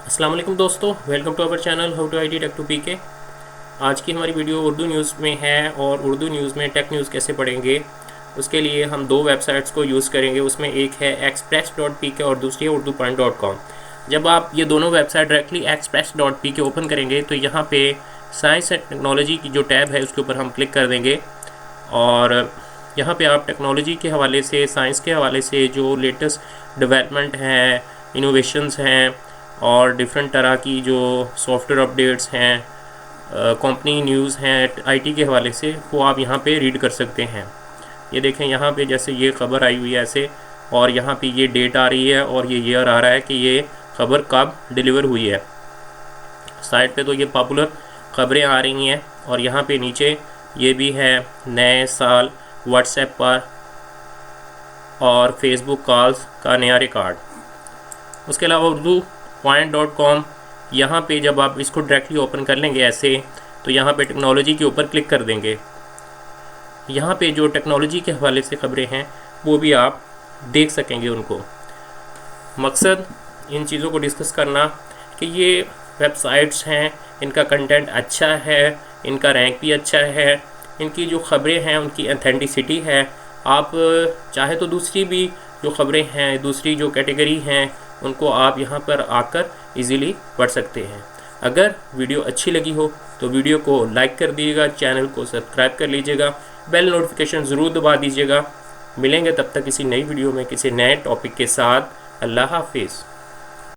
अस्सलाम वालेकुम दोस्तों, welcome to our channel how to I T tech to P K. आज की हमारी वीडियो उर्दू न्यूज़ में है और उर्दू न्यूज़ में टेक न्यूज़ कैसे पढ़ेंगे उसके लिए हम दो वेबसाइट्स को यूज़ करेंगे। उसमें एक है express.pk और दूसरी है urdu.com। जब आप ये दोनों वेबसाइट डायरेक्टली express.pk ओपन करेंगे तो यहाँ पे साइंस एंड टेक्नोलॉजी की जो टैब है उसके ऊपर हम क्लिक कर देंगे और यहाँ पे आप टेक्नोलॉजी के हवाले से, साइंस के हवाले से जो लेटेस्ट डेवलपमेंट हैं, इनोवेशंस हैं और डिफरेंट तरह की जो सॉफ्टवेयर अपडेट्स हैं, कंपनी न्यूज़ हैं आईटी के हवाले से, वो आप यहाँ पे रीड कर सकते हैं। ये देखें, यहाँ पे जैसे ये ख़बर आई हुई है ऐसे, और यहाँ पे ये डेट आ रही है और ये ईयर आ रहा है कि ये ख़बर कब डिलीवर हुई है। साइट पे तो ये पॉपुलर ख़बरें आ रही हैं और यहाँ पे नीचे ये भी है नए साल, व्हाट्सएप पर और फेसबुक कॉल्स का नया रिकॉर्ड। उसके अलावा urdu.com, यहाँ पे जब आप इसको डायरेक्टली ओपन कर लेंगे ऐसे, तो यहाँ पे टेक्नोलॉजी के ऊपर क्लिक कर देंगे। यहाँ पे जो टेक्नोलॉजी के हवाले से ख़बरें हैं वो भी आप देख सकेंगे उनको। मकसद इन चीज़ों को डिस्कस करना कि ये वेबसाइट्स हैं, इनका कंटेंट अच्छा है, इनका रैंक भी अच्छा है, इनकी जो ख़बरें हैं उनकी ऑथेंटिसिटी है। आप चाहे तो दूसरी भी जो ख़बरें हैं, दूसरी जो कैटेगरी हैं, उनको आप यहाँ पर आकर इजीली पढ़ सकते हैं। अगर वीडियो अच्छी लगी हो तो वीडियो को लाइक कर दीजिएगा, चैनल को सब्सक्राइब कर लीजिएगा, बेल नोटिफिकेशन ज़रूर दबा दीजिएगा। मिलेंगे तब तक किसी नई वीडियो में किसी नए टॉपिक के साथ। अल्लाह हाफिज़।